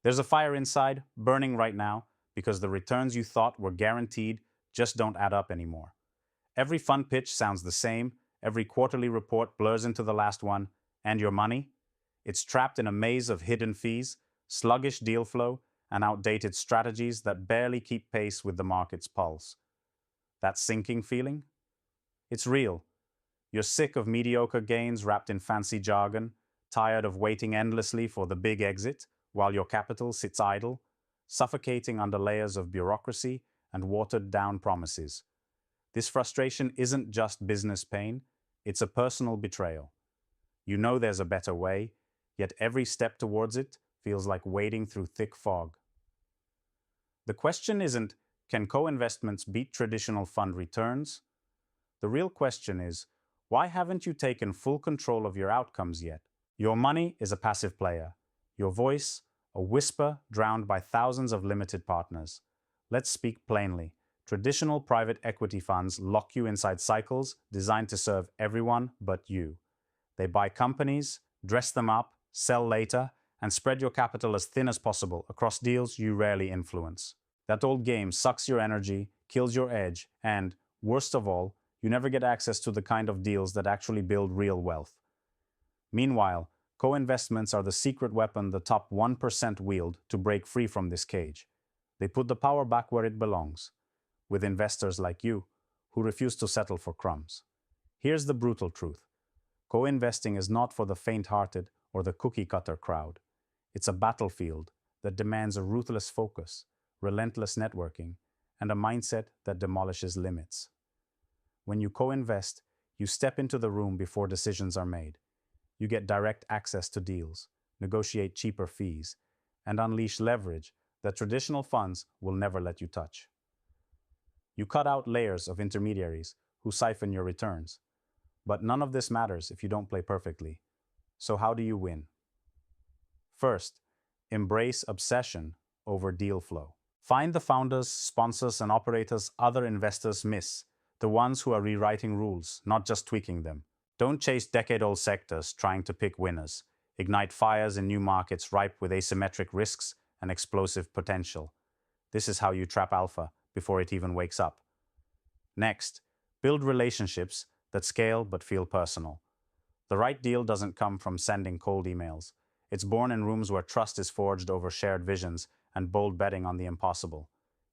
There's a fire inside, burning right now, because the returns you thought were guaranteed just don't add up anymore. Every fund pitch sounds the same, every quarterly report blurs into the last one, and your money? It's trapped in a maze of hidden fees, sluggish deal flow, and outdated strategies that barely keep pace with the market's pulse. That sinking feeling? It's real. You're sick of mediocre gains wrapped in fancy jargon, tired of waiting endlessly for the big exit while your capital sits idle, suffocating under layers of bureaucracy and watered down promises. This frustration isn't just business pain, it's a personal betrayal. You know there's a better way, yet every step towards it feels like wading through thick fog. The question isn't, can co-investments beat traditional fund returns? The real question is, why haven't you taken full control of your outcomes yet? Your money is a passive player. Your voice, a whisper drowned by thousands of limited partners. Let's speak plainly. Traditional private equity funds lock you inside cycles designed to serve everyone but you. They buy companies, dress them up, sell later, and spread your capital as thin as possible across deals you rarely influence. That old game sucks your energy, kills your edge, and, worst of all, you never get access to the kind of deals that actually build real wealth. Meanwhile, co-investments are the secret weapon the top 1% wield to break free from this cage. They put the power back where it belongs, with investors like you, who refuse to settle for crumbs. Here's the brutal truth. Co-investing is not for the faint-hearted or the cookie-cutter crowd. It's a battlefield that demands a ruthless focus, relentless networking, and a mindset that demolishes limits. When you co-invest, you step into the room before decisions are made. You get direct access to deals, negotiate cheaper fees, and unleash leverage that traditional funds will never let you touch. You cut out layers of intermediaries who siphon your returns. But none of this matters if you don't play perfectly. So how do you win? First, embrace obsession over deal flow. Find the founders, sponsors, and operators other investors miss, the ones who are rewriting rules, not just tweaking them. Don't chase decade-old sectors trying to pick winners. Ignite fires in new markets ripe with asymmetric risks and explosive potential. This is how you trap alpha before it even wakes up. Next, build relationships that scale but feel personal. The right deal doesn't come from sending cold emails. It's born in rooms where trust is forged over shared visions and bold betting on the impossible.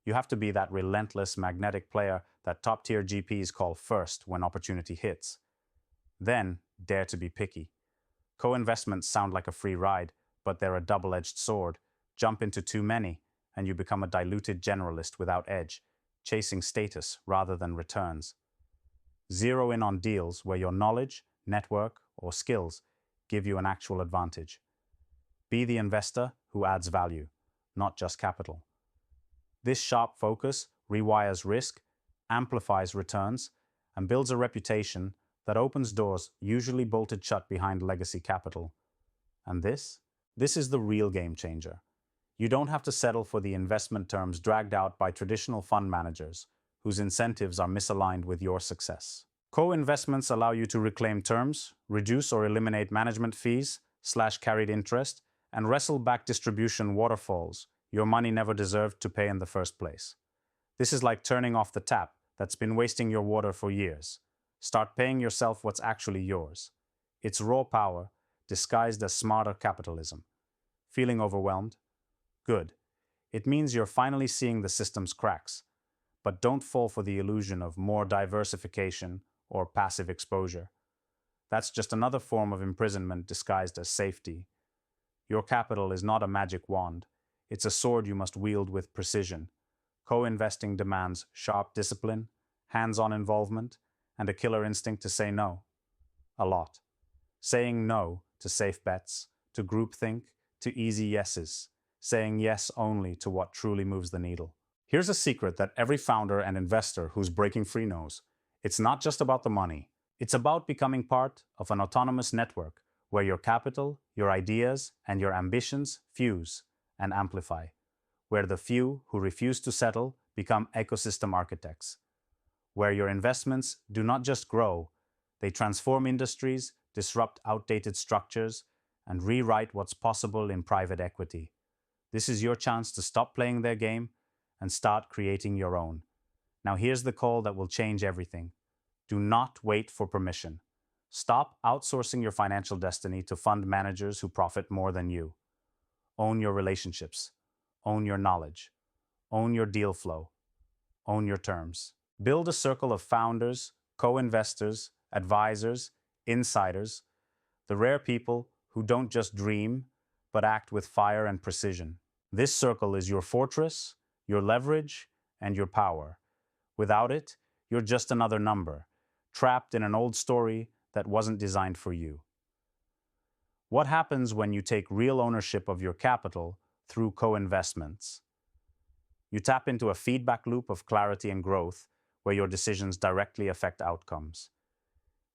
You have to be that relentless, magnetic player that top-tier GPs call first when opportunity hits. Then, dare to be picky. Co-investments sound like a free ride, but they're a double-edged sword. Jump into too many, and you become a diluted generalist without edge, chasing status rather than returns. Zero in on deals where your knowledge, network, or skills give you an actual advantage. Be the investor who adds value, not just capital. This sharp focus rewires risk, amplifies returns, and builds a reputation that opens doors usually bolted shut behind legacy capital. And this is the real game changer. You don't have to settle for the investment terms dragged out by traditional fund managers, whose incentives are misaligned with your success. Co-investments allow you to reclaim terms, reduce or eliminate management fees, slash carried interest, and wrestle back distribution waterfalls your money never deserved to pay in the first place. This is like turning off the tap that's been wasting your water for years. Start paying yourself what's actually yours. It's raw power, disguised as smarter capitalism. Feeling overwhelmed? Good. It means you're finally seeing the system's cracks. But don't fall for the illusion of more diversification or passive exposure. That's just another form of imprisonment disguised as safety. Your capital is not a magic wand. It's a sword you must wield with precision. Co-investing demands sharp discipline, hands-on involvement, and a killer instinct to say no. A lot. Saying no to safe bets, to groupthink, to easy yeses. Saying yes only to what truly moves the needle. Here's a secret that every founder and investor who's breaking free knows. It's not just about the money. It's about becoming part of an autonomous network where your capital, your ideas, and your ambitions fuse and amplify, where the few who refuse to settle become ecosystem architects, where your investments do not just grow, they transform industries, disrupt outdated structures, and rewrite what's possible in private equity. This is your chance to stop playing their game and start creating your own. Now, here's the call that will change everything. Do not wait for permission. Stop outsourcing your financial destiny to fund managers who profit more than you. Own your relationships. Own your knowledge. Own your deal flow. Own your terms. Build a circle of founders, co-investors, advisors, insiders, the rare people who don't just dream, but act with fire and precision. This circle is your fortress, your leverage, and your power. Without it, you're just another number, trapped in an old story that wasn't designed for you. What happens when you take real ownership of your capital through co-investments? You tap into a feedback loop of clarity and growth where your decisions directly affect outcomes.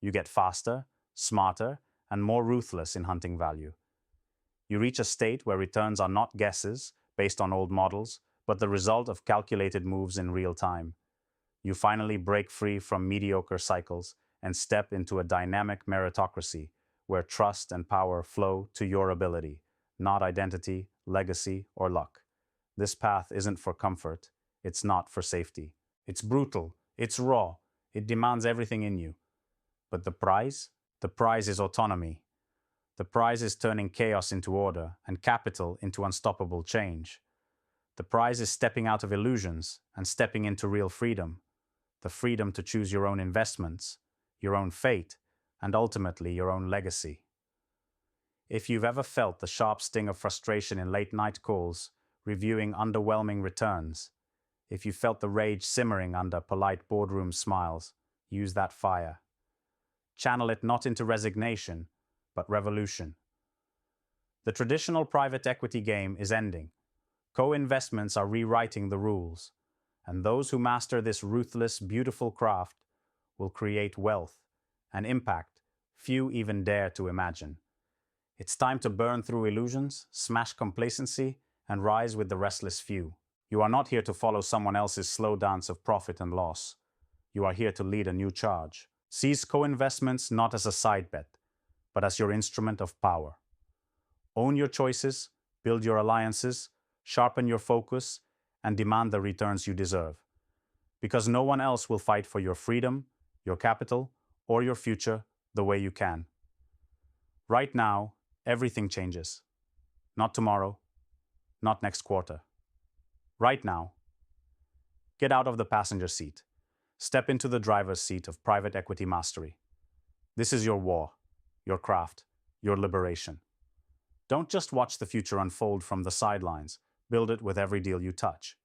You get faster, smarter, and more ruthless in hunting value. You reach a state where returns are not guesses based on old models, but the result of calculated moves in real time. You finally break free from mediocre cycles and step into a dynamic meritocracy where trust and power flow to your ability, not identity, legacy, or luck. This path isn't for comfort. It's not for safety. It's brutal. It's raw. It demands everything in you. But the prize? The prize is autonomy. The prize is turning chaos into order and capital into unstoppable change. The prize is stepping out of illusions and stepping into real freedom. The freedom to choose your own investments, your own fate, and ultimately your own legacy. If you've ever felt the sharp sting of frustration in late-night calls, reviewing underwhelming returns, if you felt the rage simmering under polite boardroom smiles, use that fire. Channel it not into resignation, but revolution. The traditional private equity game is ending. Co-investments are rewriting the rules, and those who master this ruthless, beautiful craft will create wealth and impact few even dare to imagine. It's time to burn through illusions, smash complacency, and rise with the restless few. You are not here to follow someone else's slow dance of profit and loss. You are here to lead a new charge. Seize co-investments not as a side bet, but as your instrument of power. Own your choices, build your alliances, sharpen your focus, and demand the returns you deserve. Because no one else will fight for your freedom, your capital, or your future the way you can. Right now, everything changes. Not tomorrow, not next quarter. Right now. Get out of the passenger seat. Step into the driver's seat of private equity mastery. This is your war, your craft, your liberation. Don't just watch the future unfold from the sidelines. Build it with every deal you touch.